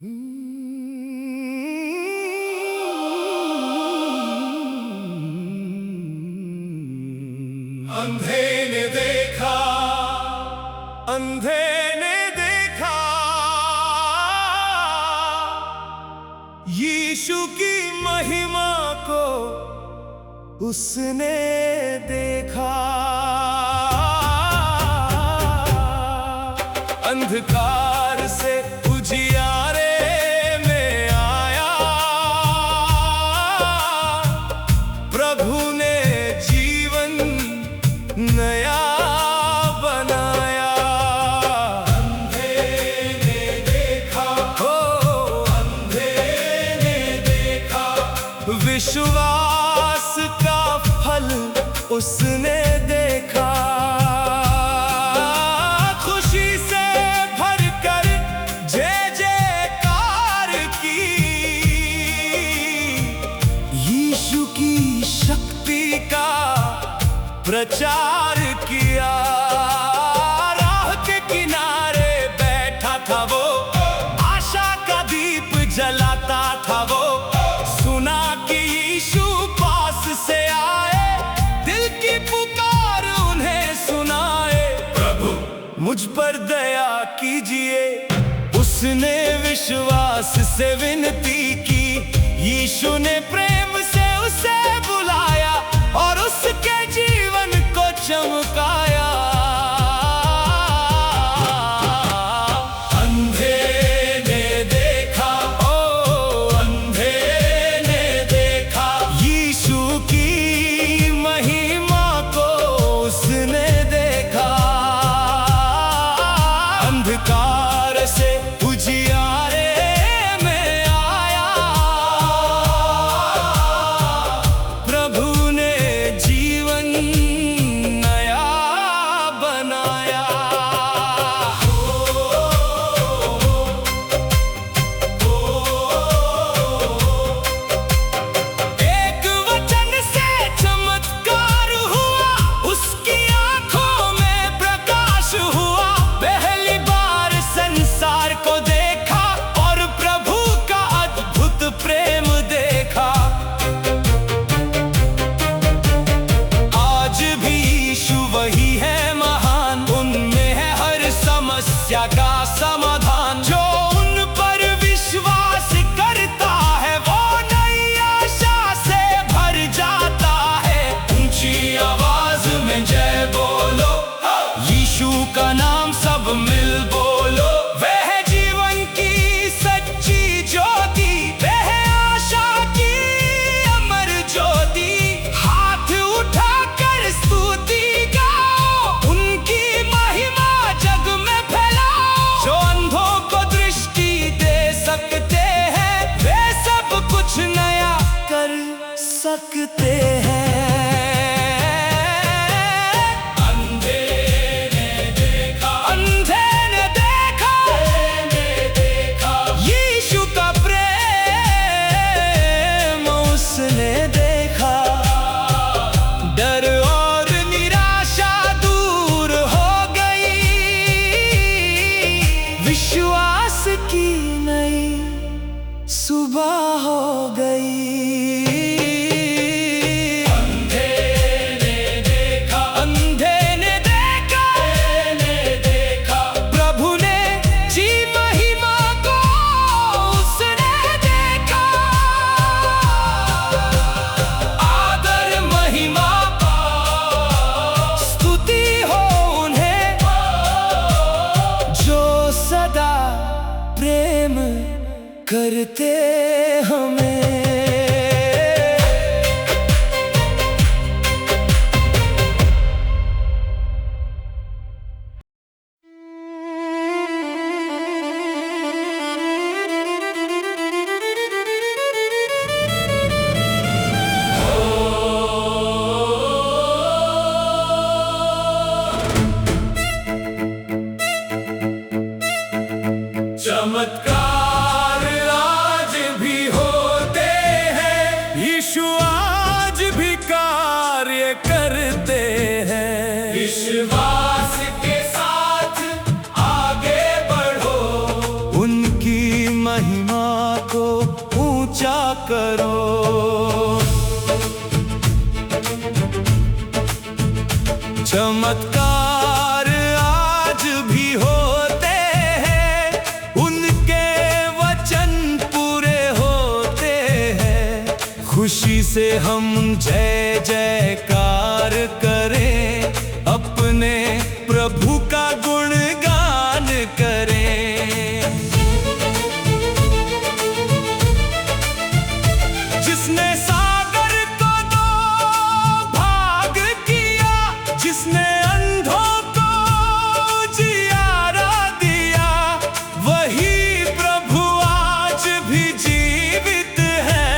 अंधे ने देखा, अंधे ने देखा यीशु की महिमा को, उसने देखा। अंधकार से उजियारे में आया, प्रभु ने जीवन नया बनाया। अंधे ने देखा, हो अंधे ने देखा, विश्वास का फल उसने देखा। खुशी से भरकर जय जयकार की, यीशु की शक्ति का प्रचार किया। राह के किनारे बैठा था वो, आशा का दीप जलाता था वो। सुना कि यीशु पास से आए, दिल की पुकार उन्हें सुनाए। प्रभु मुझ पर दया कीजिए, उसने विश्वास से विनती की। यीशु ने प्रेम से उसे बुलाया और उसके जीवन को चमकाया। अंधे ने देखा, ओ अंधे ने देखा, यीशु की महिमा को उसने देखा। अंधकार से उजियारे में आया, प्रभु ने जीवन नया बनाया। एक वचन से चमत्कार हुआ, उसकी आंखों में प्रकाश हुआ। पहली बार संसार को देखा और प्रभु का अद्भुत प्रेम देखा। आज भी यीशु वही है महान, उनमें है हर समस्या का समाधान। जो उन पर विश्वास करता है, वो नई आशा से भर जाता है। ऊंची आवाज में जय बोलो, यीशु का नाम सब मिल बोलो। वह है जीवन की सच्ची ज्योति, वह है आशा की अमर ज्योति। हाथ उठाकर स्तुति गाओ, उनकी महिमा जग में फैलाओ। जो अंधों को दृष्टि दे सकते हैं, वे सब कुछ नया कर सकते हैं। अंधे ने देखा, अंधे ने देखा, यीशु का प्रेम उसने देखा। डर और निराशा दूर हो गई, विश्वास की नई सुबह हो गई। अंधे ने देखा, अंधे ने देखा, प्रभु ने जी महिमा को उसने देखा। आदर महिमा स्तुति हो उन्हें, जो सदा प्रेम करते हमें। चमत्कार आज भी होते करो। चमत्कार आज भी होते हैं, उनके वचन पूरे होते हैं। खुशी से हम जय जयकार करें, अपने प्रभु का गुणगान करें। जिसने सागर को दो भाग किया, जिसने अंधों को जियारा दिया, वही प्रभु आज भी जीवित है।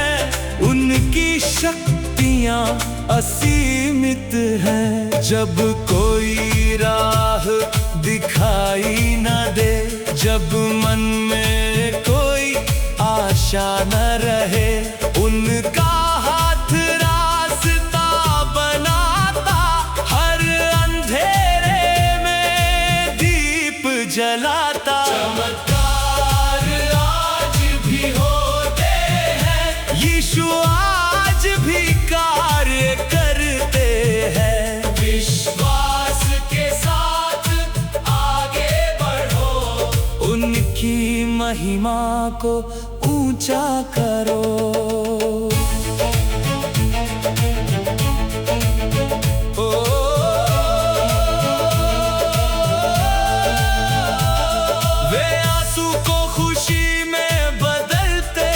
उनकी शक्तियाँ असीमित हैं। जब कोई राह दिखाई न दे, जब मन में कोई आशा न रहे, उनका हाथ रास्ता बनाता, हर अंधेरे में दीप जलाता। चमत्कार आज भी होते हैं, यीशु आज भी कार्य करते हैं। विश्वास के साथ आगे बढ़ो, उनकी महिमा को ऊंचा करो। वे आंसू को खुशी में बदलते,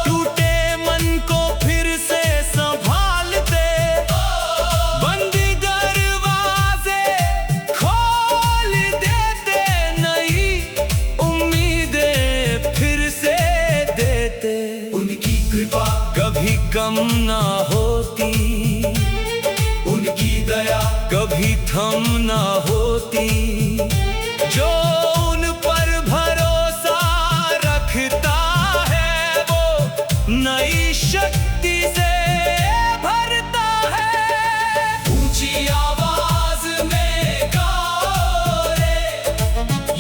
टूटे मन को फिर से संभालते, बंदी दरवाजे खोल देते, नई उम्मीदें फिर से देते। उनकी कृपा कभी कम ना होती, उनकी दया कभी थम ना होती। जो उन पर भरोसा रखता है, वो नई शक्ति से भरता है। ऊंची आवाज में गाओ रे,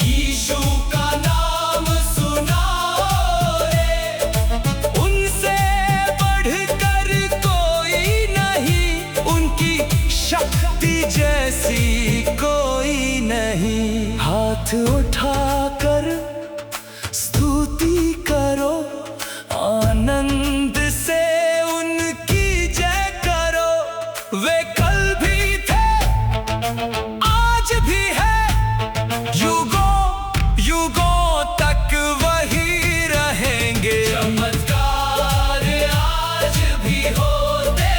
यीशु का नाम सुनाओ रे। उनसे बढ़कर कोई नहीं, उनकी शक्ति जैसी कोई नहीं। हाथ उठाकर स्तुति करो, आनंद से उनकी जय करो। वे कल भी थे, आज भी है, युगों युगों तक वही रहेंगे। चमत्कार आज भी होते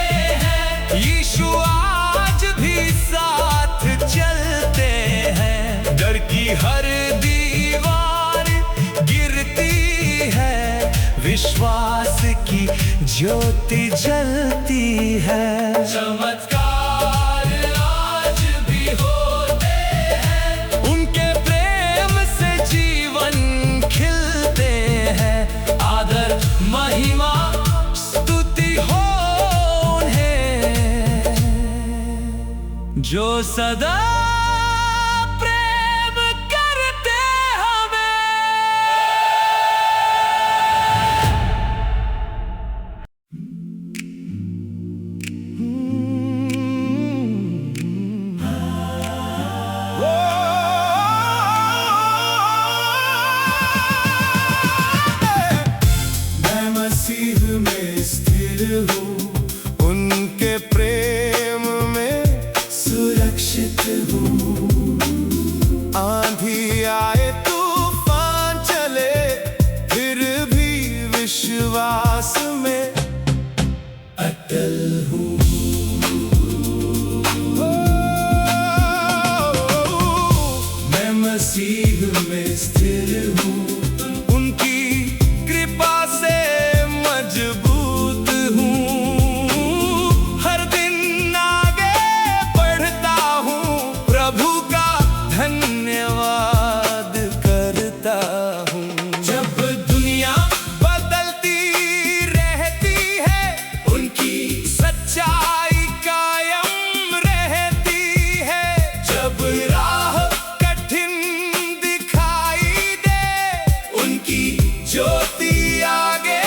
हैं, यीशु आज भी साथ चलते हैं। डर की हर दीवार गिरती है, विश्वास की ज्योति जलती है। चमत्कार आज भी होते हैं, उनके प्रेम से जीवन खिलते हैं। आदर महिमा स्तुति हो उन्हें, जो सदा प्रेम करते हमें। मैं मसीह में स्थिर हूँ, उनके प्रेम में सुरक्षित हूँ। आंधी आए तूफान चले, फिर भी विश्वास में अटल हूँ। मैं मसीह में स्थिर हूँ, उनकी कृपा से मजबूत हूँ। हर दिन आगे बढ़ता हूँ, प्रभु का धन्यवाद करता हूँ। जब दुनिया बदलती रहती है, उनकी सच्चाई कायम रहती है। जब राह कठिन दिखाई दे, उनकी ज्योति आगे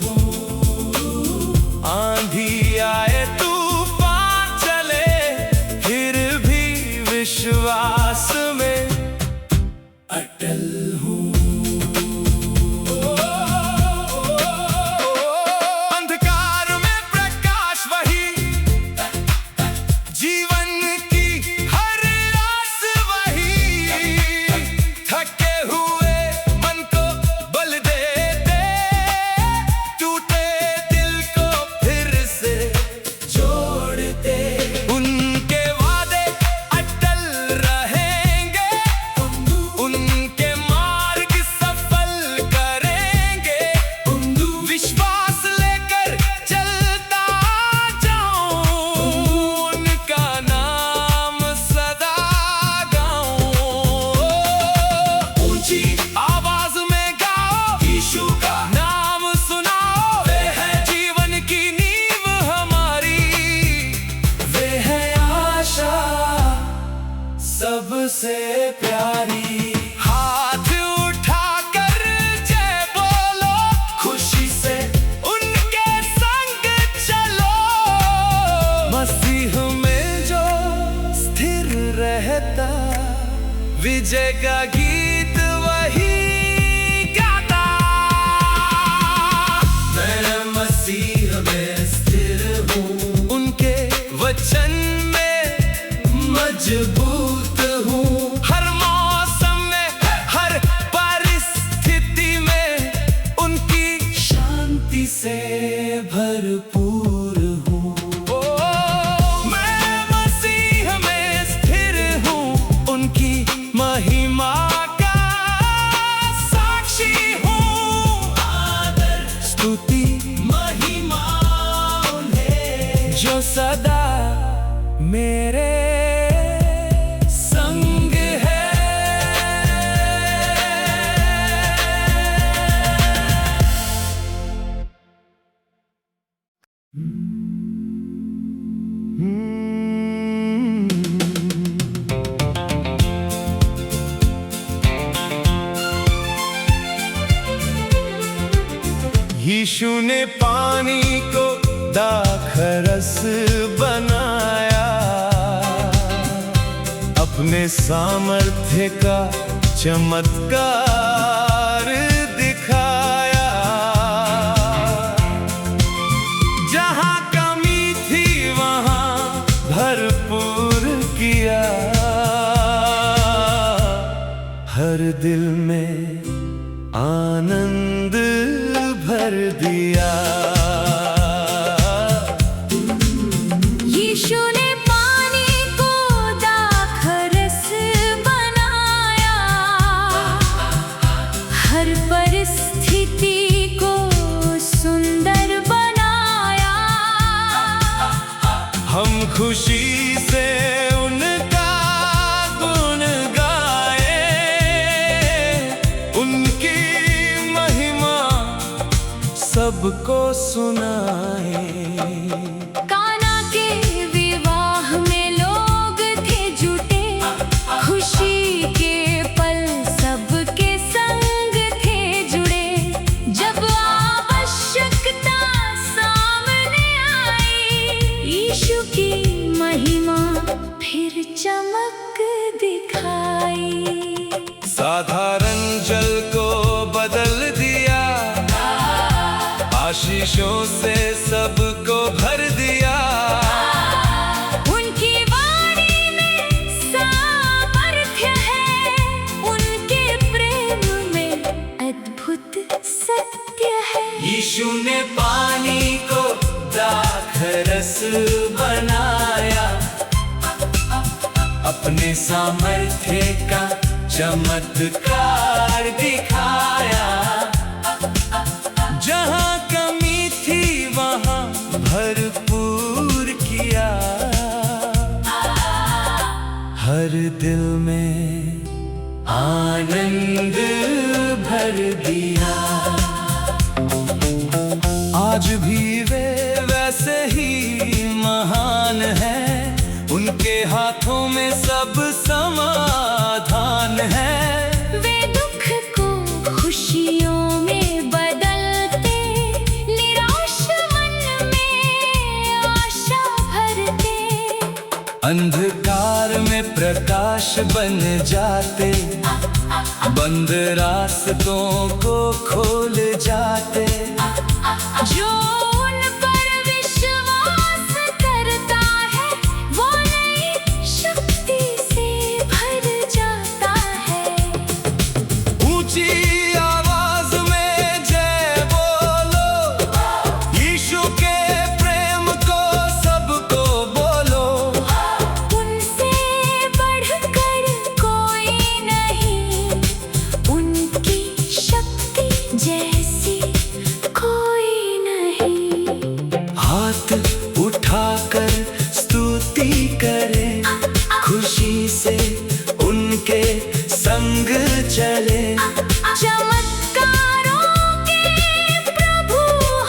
हूँ। आंधी आए तूफान चले फिर भी विश्वास में अटल हूँ। अंधकार में प्रकाश वही, जीवन की हर आस वही। थके हुए मन को बल दे दे, टूटे दिल को फिर से जोड़ दे। उनके वादे अटल रहेंगे, उनके मार्ग सफल करेंगे। विश्वास लेकर चलता जाऊं, उनका नाम सदा गाऊं। ऊंची आवाज में गाओ यीशु का नाम सुनाओ। वे है जीवन की नींव हमारी, वे है आशा सबसे प्यारी। हाथ उठाकर जय बोलो, खुशी से उनके संग चलो। मसीह में जो स्थिर रहता, विजय का गीत वही गाता। मैं मसीह में स्थिर हूँ, उनके वचन में मजबूत हूँ। हर मौसम में हर परिस्थिति में उनकी शांति से भरपूर हूँ। मैं मसीह में स्थिर हूँ, उनकी महिमा का साक्षी हूँ। आदर स्तुति महिमा उन्हें, जो सदा मेरे संग है। यीशु ने पानी को दाखरस बनाया, अपने सामर्थ्य का चमत्कार दिखाया। जहाँ कमी थी वहाँ भरपूर किया, हर दिल में आनंद भर दिया। यीशु ने पानी को दाखरस बनाया, हर परिस्थिति को सुंदर बनाया। हम खुशी से उनका गुण गाए, उनकी महिमा सबको सुनाए। काना के विवाह में लोग थे जुटे, खुशी के पल सबके संग थे जुड़े। जब आवश्यकता सामने आई, यीशु की महिमा फिर चमक दिखाई। साधारण जल को बदल दिया, आशीषों से सबको भर दिया। उनकी वाणी में सामर्थ्य है, उनके प्रेम में अद्भुत सत्य है। यीशु ने पानी को दाखरस बनाया, अपने सामर्थ्य का चमत्कार दिखाया। जहाँ कमी थी वहाँ भरपूर किया, हर दिल में आनंद भर दिया। आज भी वे वैसे ही महान हैं, उनके हाथों में सब समाधान है। वे दुख को खुशियों में बदलते, प्रकाश बन जाते, बंद रास्तों को खोल जाते। जो उन पर विश्वास करता है वो नई शक्ति से भर जाता है। ऊंची आवाज में जय बोलो, यीशु के प्रेम को सबको बोलो। उनसे बढ़कर कोई नहीं, उनकी शक्ति जैसी कोई नहीं। हाथ उठाकर स्तुति करें, खुशी से उनके संग चले। चमत्कारों के प्रभु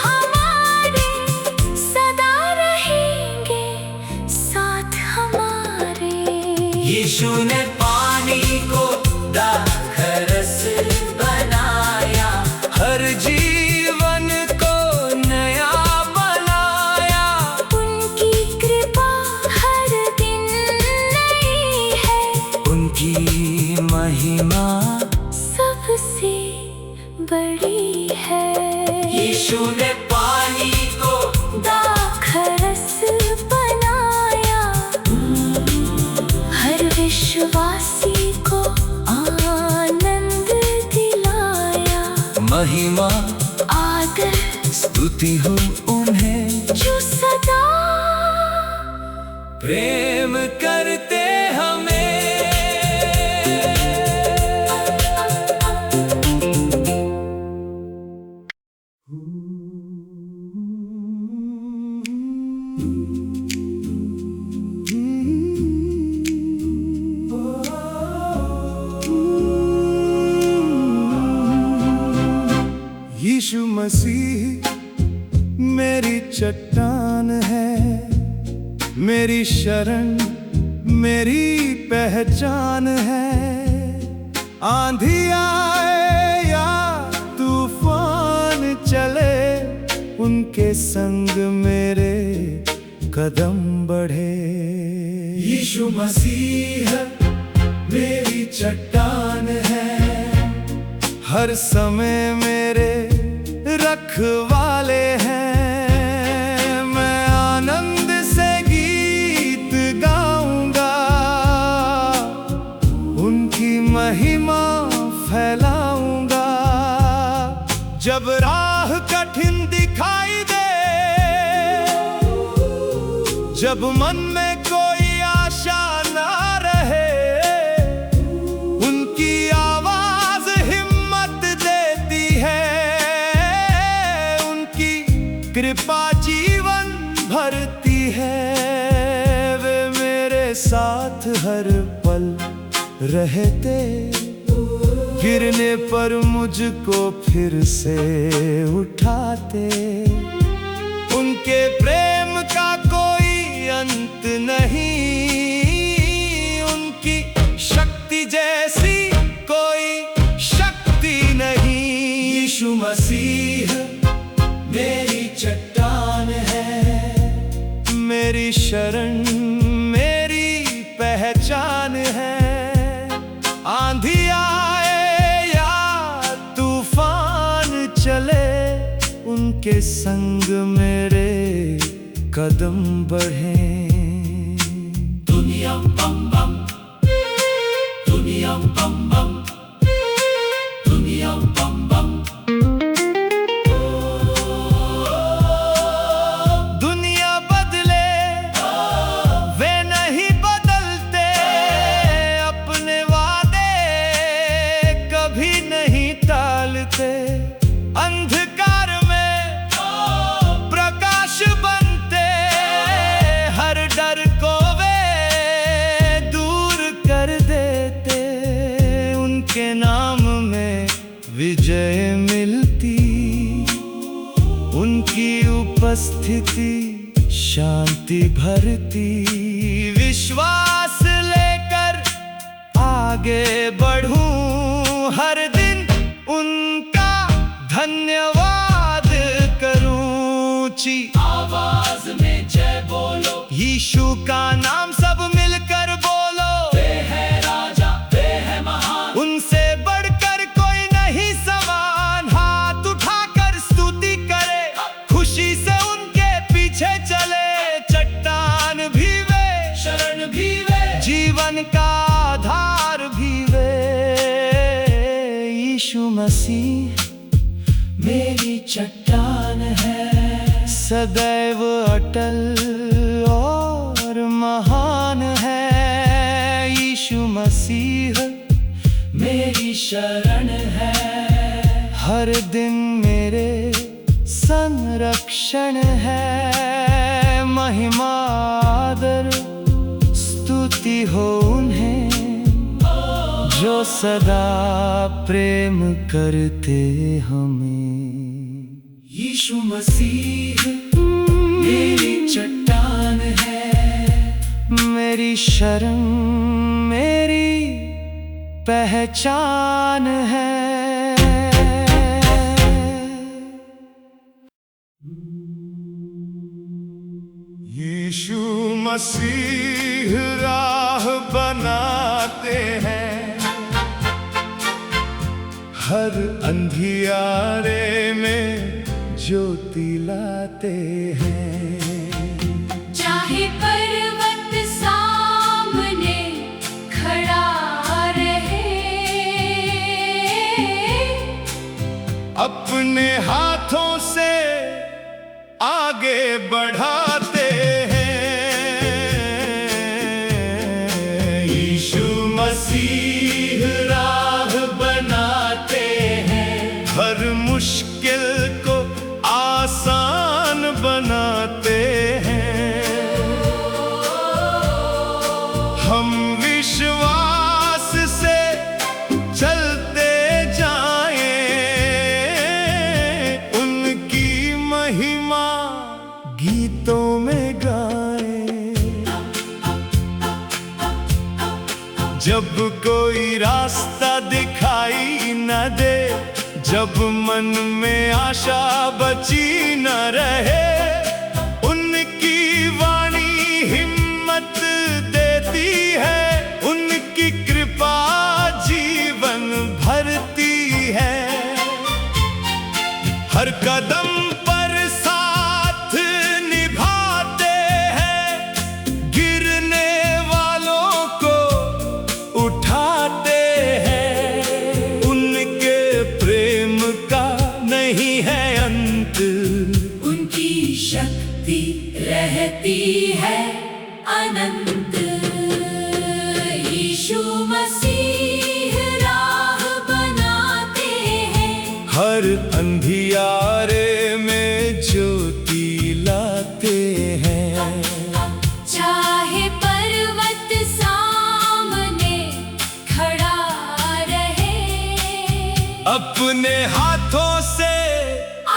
हमारे सदा रहेंगे साथ हमारे। यीशु ने पानी को दाखरस बनाया, हर जीवन को नया बनाया। उनकी कृपा हर दिन नई है, उनकी महिमा सबसे बड़ी है। यीशु ने पानी को दाखरस बनाया, हर विश्वासी को आनंद दिलाया। महिमा आदर स्तुति हो उन्हें, जो सदा प्रेम करते हमें। यीशु मसीह मेरी चट्टान है, मेरी शरण मेरी पहचान है। आंधी आए या तूफान चले, उनके संग मेरे कदम बढ़े। यीशु मसीह मेरी चट्टान है, हर समय मेरे रखवाले हैं। मैं आनंद से गीत गाऊंगा, उनकी महिमा फैलाऊंगा। जब राह कठिन दिखाई दे, जब मन में कोई आशा ना रहे, उनकी आवाज हिम्मत देती है। उनकी कृपा जीवन भरती है। वे मेरे साथ हर पल रहते, गिरने पर मुझको फिर से उठाते। उनके प्रेम का कोई अंत नहीं, उनकी शक्ति जैसी कोई शक्ति नहीं। यीशु मसीह मेरी चट्टान है, मेरी शरण मेरी पहचान है। आंधी आए या तूफान चले, उनके संग मेरे कदम बढ़े। दुनिया बम बम, दुनिया बम बम, दुनिया बम बम। दुनिया बदले वे नहीं बदलते, अपने वादे कभी नहीं टालते। अंधकार में प्रकाश बनते, हर डर को वे दूर कर देते। उनके नाम में विजय मिलती, उनकी उपस्थिति शांति भरती। विश्वास लेकर आगे बढ़ूं, हर दिन उनका धन्यवाद करूं। ऊंची आवाज में जय बोलो, यीशु का नाम सब मिलकर बोलो। वे है मसीह मेरी चट्टान है, सदैव अटल और महान है। यीशु मसीह मेरी शरण है, हर दिन मेरे संरक्षण है। महिमा आदर स्तुति हो उन्हें जो सदा प्रेम करते हमें। यीशु मसीह मेरी चट्टान है, मेरी शरण मेरी पहचान है। यीशु मसीह राह बनाते हैं, हर अंधियारे में ज्योति लाते हैं। चाहे पर्वत सामने खड़ा रहे, अपने हाथों से आगे बढ़ाते हैं। यीशु मसीह राह बनाते हैं, हर मुश्किल को आसान बनाते हैं। हम विश्वास से चलते जाएं, उनकी महिमा गीतों में गाएं। जब कोई रास्ता दिखाई न दे, जब मन में आशा बची न रहे, उनकी वाणी हिम्मत देती है। उनकी कृपा जीवन भरती है, हर कदम पर साथ निभाते हैं। गिरने वालों को उठाते हैं, उनके प्रेम का नहीं है अंत। उनकी शक्ति रहती है अनंत। यीशु मसीह राह बनाते हैं, हर अंधियारे में ज्योति लाते हैं। चाहे पर्वत सामने खड़ा रहे, अपने हाथों से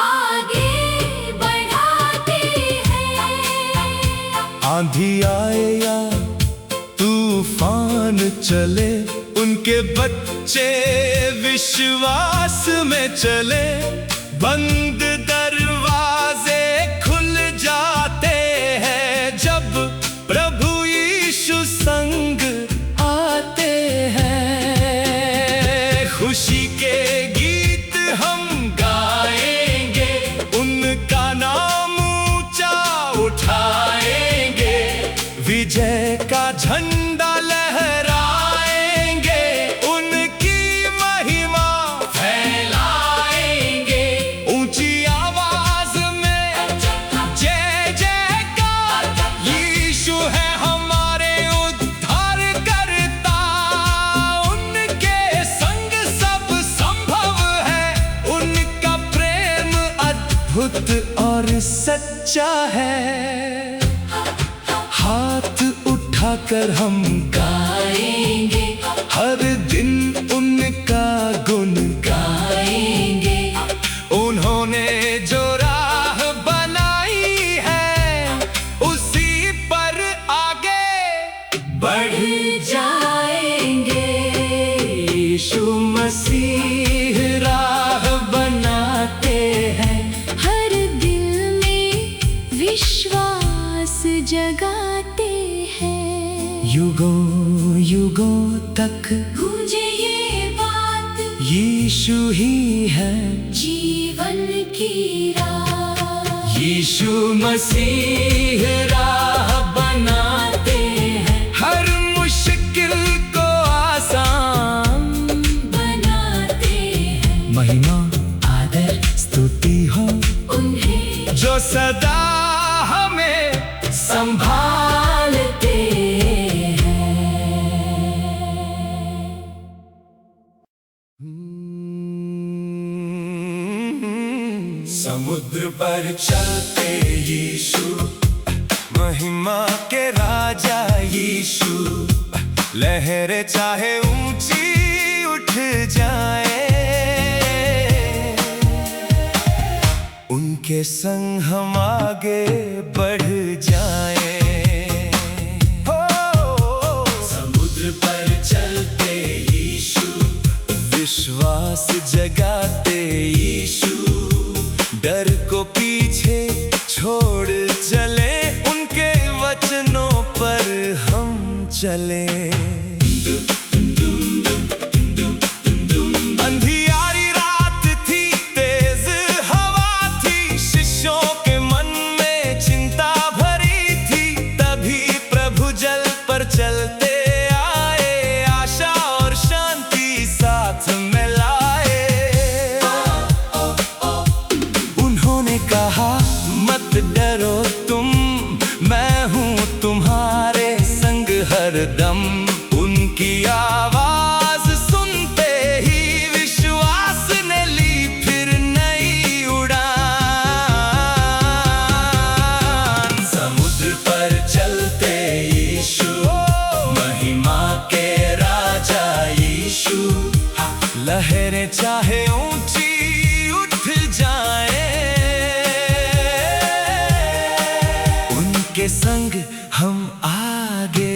आगे बढ़ाते हैं। आंधी आए या तूफान चले, उनके बच्चे विश्वास में चले। बंद दरवाजे खुल जाते हैं, जब प्रभु यीशु संग आते हैं। खुशी के गीत हम गाएंगे, उनका नाम ऊंचा उठाएंगे। विजय का झंडा लहराएंगे, उनकी महिमा फैलाएंगे। ऊंची आवाज में जय जयकार, यीशु है हमारे उद्धार करता। उनके संग सब संभव है, उनका प्रेम अद्भुत और सच्चा है। हाथ उठाकर हम गाएंगे, हर दिन उनका गुण गाएंगे। उन्होंने जो राह बनाई है, उसी पर आगे बढ़ जाएंगे। यीशु मसीह राह बनाते हैं, हर दिल में विश्वास जगाते हैं। युगों युगों तक गूंजे ये बात, यीशु ही है जीवन की राह। यीशु मसीह राह बनाते हैं, हर मुश्किल को आसान बनाते हैं। महिमा आदर स्तुति हो उन्हें जो सदा हमें संभालते समुद्र पर चलते यीशु, महिमा के राजा यीशु। लहरें चाहे ऊंची उठ जाए, उनके संग हम आगे बढ़ जाए। समुद्र पर चलते यीशु, विश्वास जगाते यीशु। डर को पीछे छोड़ चले, उनके वचनों पर हम चले। अंधियारी रात थी, तेज हवा थी, शिष्यों के मन में चिंता भरी थी। तभी प्रभु जल पर चलते आए, आशा और शांति साथ में लाए। उन्होंने कहा मत डरो तुम, मैं हूँ तुम्हारे संग हरदम। उनकी आवाज सुनते ही विश्वास ने ली फिर नई उड़ान। समुद्र पर चलते यीशु, महिमा के राजा यीशु। लहरें चाहे ऊंची उठ जाए, उनके संग हम आगे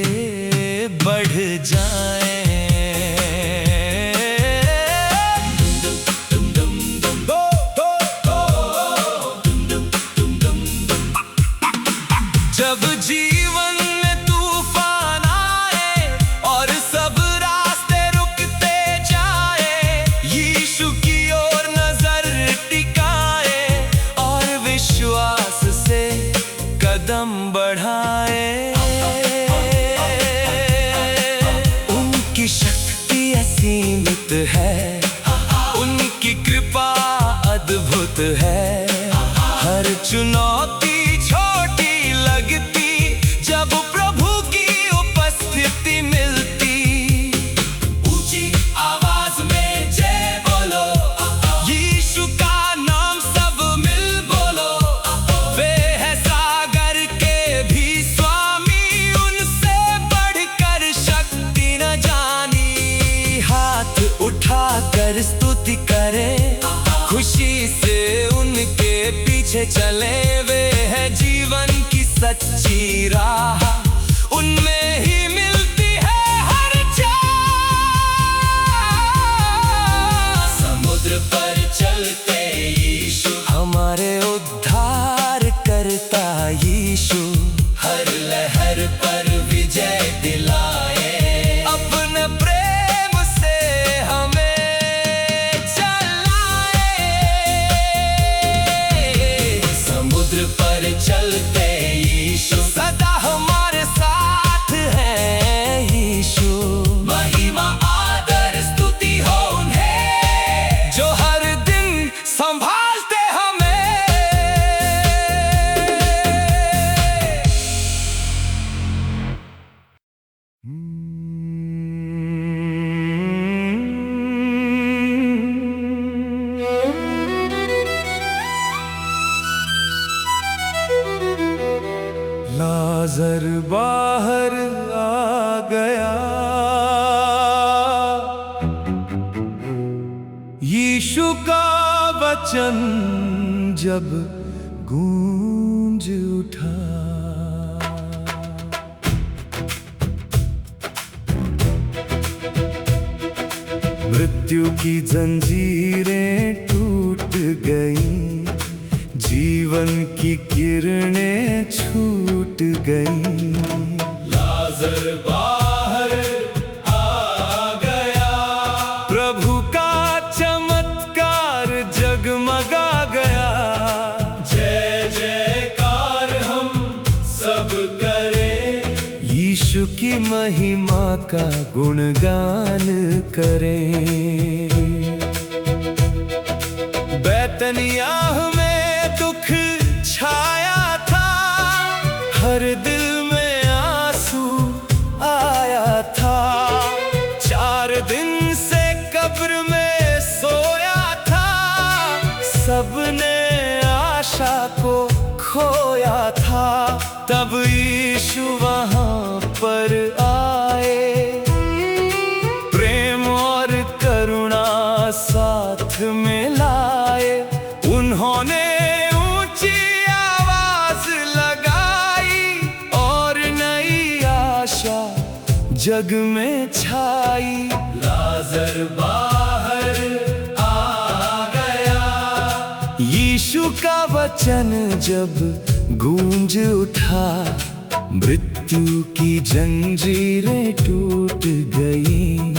बढ़ जाएं। जब जीवन में तूफान आए और सब रास्ते रुकते जाए, यीशु की ओर नजर टिकाए और विश्वास से कदम बढ़ाए। उनकी शक्ति असीमित है, उनकी कृपा अद्भुत है। हर चुनौती छोटी लगती जब प्रभु की उपस्थिति मिलती। ऊंची आवाज में जय बोलो, यीशु का नाम सब मिल बोलो। वे है सागर के भी स्वामी, उनसे बढ़कर शक्ति न जानी। हाथ उठाकर स्तुति करें, खुशी से उनके पीछे चले। वे है जीवन की सच्ची राह, उनमें ही मिलती है हर चाह। समुद्र पर चलते यीशु, हमारे उद्धार करता यीशु। हर लहर पर विजय दिलाए, अपने प्रेम से हमें चलाए। समुद्र पर चलते यीशु, सदा हमारे साथ है यीशु। महिमा आदर स्तुति हो उन्हें, जो हर दिन संभालते हमें। लाजर बाहर आ गया, यीशु का वचन जब गूंज उठा। मृत्यु की जंजीरें टूट गईं, जीवन की किरणें छूट गईं। लाजर बाहर आ गया, प्रभु का चमत्कार जगमगा गया। जय जयकार हम सब करें, यीशु की महिमा का गुणगान करें। बैतनियाह में दुख छाया था, हर दिल में आंसू आया था। 4 दिन से कब्र में सोया था, सबने आशा को खोया था। तब यीशु वहां पर आए, प्रेम और करुणा साथ में लाए। उन्होंने ऊंची आवाज लगाई और नई आशा जग में छाई। लाजर बाहर आ गया, यीशु का वचन जब गूंज उठा, मृत्यु की जंजीरें टूट गईं,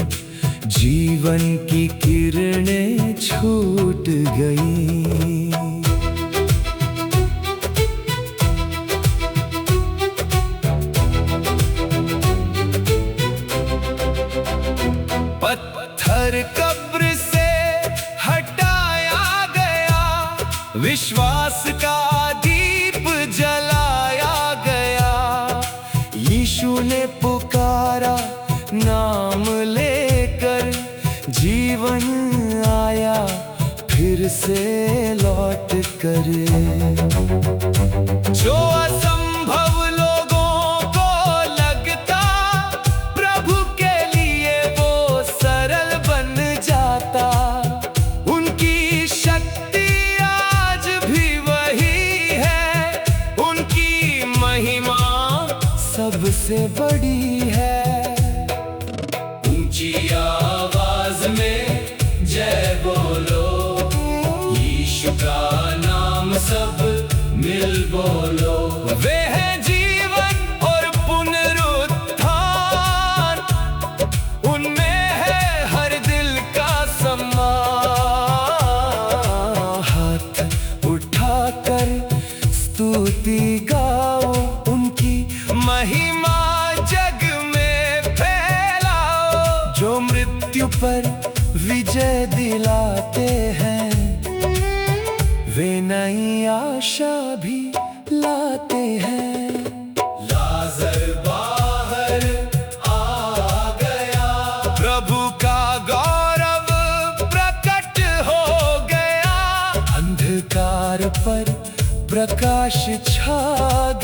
जीवन की किरणें छूट गईं। पत्थर कब्र से हटाया गया, विश्वास का दीप जलाया गया। यीशु ने पुकारा नाम लेकर, जीवन आया फिर से लौट कर। जो असंभव लोगों को लगता, प्रभु के लिए वो सरल बन जाता। उनकी शक्ति आज भी वही है, उनकी महिमा सबसे बड़ी है। ऊंची आवाज में जय बोलो, यीशु का नाम सब मिल बोलो। वे हैं जीवन और पुनरुत्थान, उनमें है हर दिल का सम्मान। हाथ उठाकर स्तुति गाओ, उनकी महिमा जग में फैलाओ। जो मृत्यु पर विजय दिलाते हैं, वे नई आशा भी लाते हैं। लाजर बाहर आ गया, प्रभु का गौरव प्रकट हो गया। अंधकार पर प्रकाश छा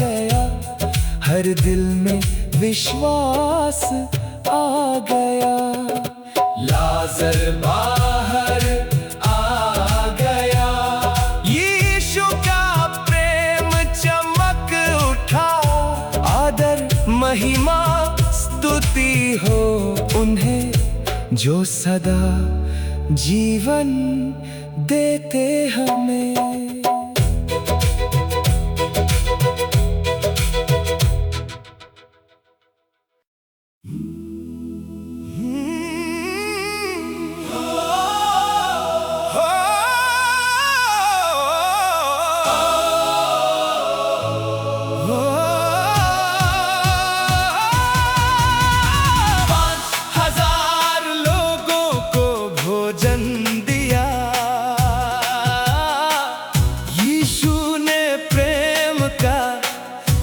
गया, हर दिल में विश्वास आ गया। लाजर बाहर आ गया, यीशु का प्रेम चमक उठा। आदर महिमा स्तुति हो उन्हें, जो सदा जीवन देते हमें।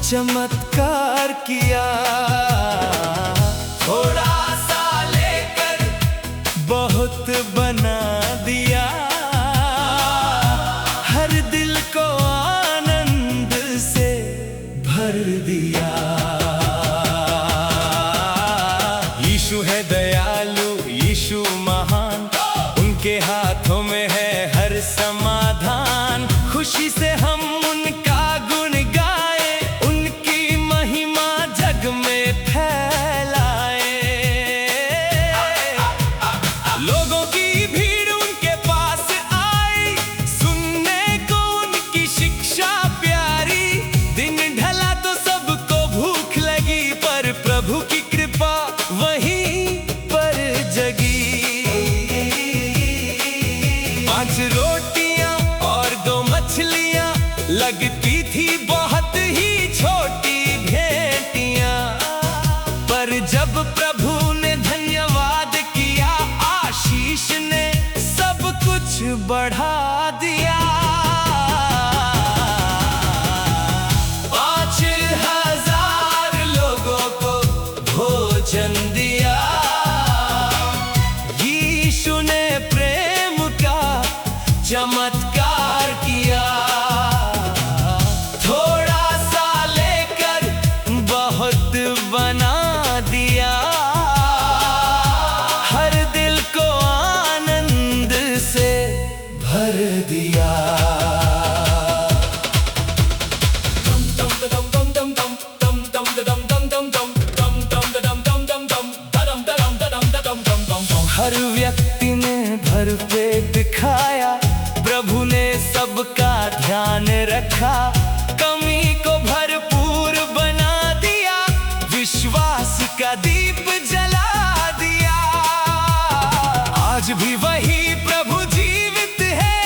चमत्कार किया, थोड़ा सा लेकर बहुत बना दिया। हर दिल को आनंद से भर दिया। यीशु है दयालु, यीशु महान, उनके हाथों में है हर समाधान। खुशी से हम उनका गुण गाए, उनकी महिमा जग में फैलाए। लोगों की भीड़ उनके पास आई, सुनने को उनकी शिक्षा प्यारी। दिन ढला तो सबको भूख लगी, पर प्रभु की कृपा वहीं पर जगी। 5 रोटियां और 2 मछलियां चमत्कार किया। थोड़ा सा लेकर बहुत बना दिया, हर दिल को आनंद से भर दिया। हर व्यक्ति ने भर पेट खाया, प्रभु ने सबका ध्यान रखा, कमी को भरपूर बना दिया, विश्वास का दीप जला दिया। आज भी वही प्रभु जीवित है,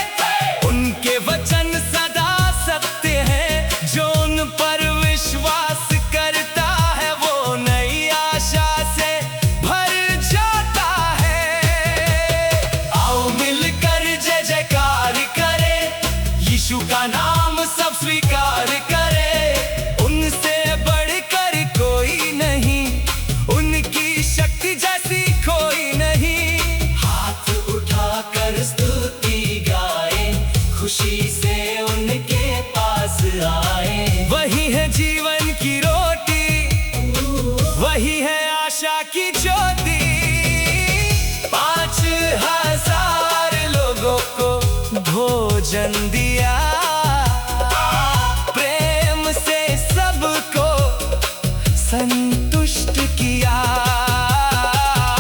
उनके वचन सदा सत्य है, जो उन पर विश्वास करता है वो नई आशा से भर जाता है। आओ मिलकर जय जयकार करे, यीशु का नाम सब स्वीकार करे, उनसे बढ़कर कोई नहीं, उनकी शक्ति जैसी कोई नहीं। हाथ उठाकर स्तुति गाए, खुशी से उनके पास आए। वही है जीवन की रोटी, वही है आशा की ज्योति। 5000 लोगों को भोजन दिया, प्रेम से सबको संतुष्ट किया।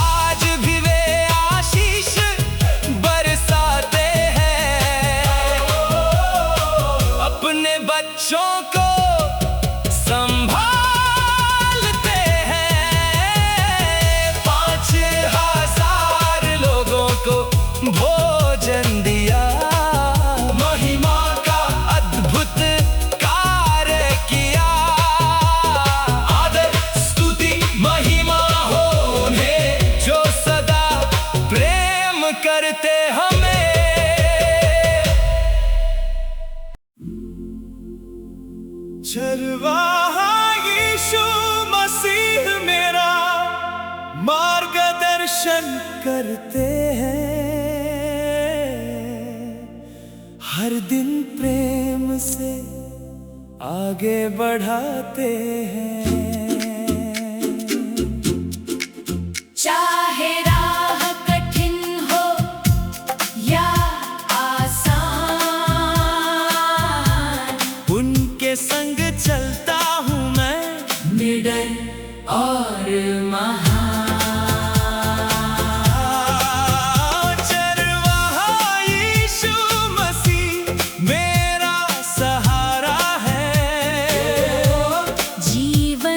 आज भी वे आशीष बरसाते हैं, अपने बच्चों को संभालते हैं। 5000 लोगों को भोजन दिया, महिमा का अद्भुत कार्य किया। आदर स्तुति महिमा हो उन्हें, जो सदा प्रेम करते हमें। चरवाहा यीशु मसीह मेरा मार्गदर्शन करते हैं, हर दिन प्रेम से आगे बढ़ाते हैं। चाहे राह कठिन हो या आसान, उनके संग चलता हूँ मैं, निडर और महान। चरवाहा यीशु मसीह मेरा सहारा है, जीवन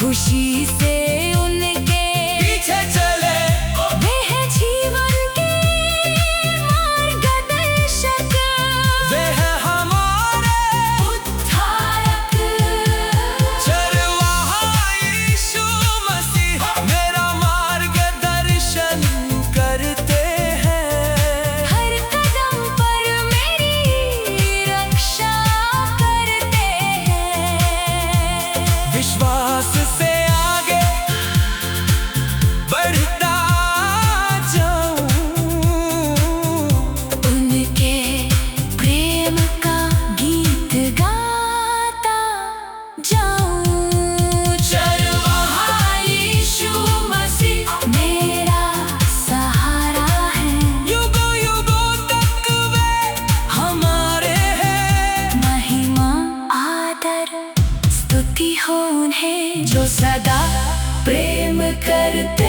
खुशी से उनके पीछे चले वे हैं जीवन के मार्गदर्शक, वे हैं हमारे उद्धारक। चरवाहा यीशु मसीह मेरा मार्गदर्शन करते हैं। हर कदम पर मेरी रक्षा करते हैं। विश्वास से आगे बढ़ता जाऊं, उनके प्रेम का गीत गाता जाऊं। चरवाहा यीशु मसीह मेरा सहारा है, युगों युगों तक वे हमारे हैं। महिमा आदर स्तुति हो उन्हें जो सदा प्रेम करते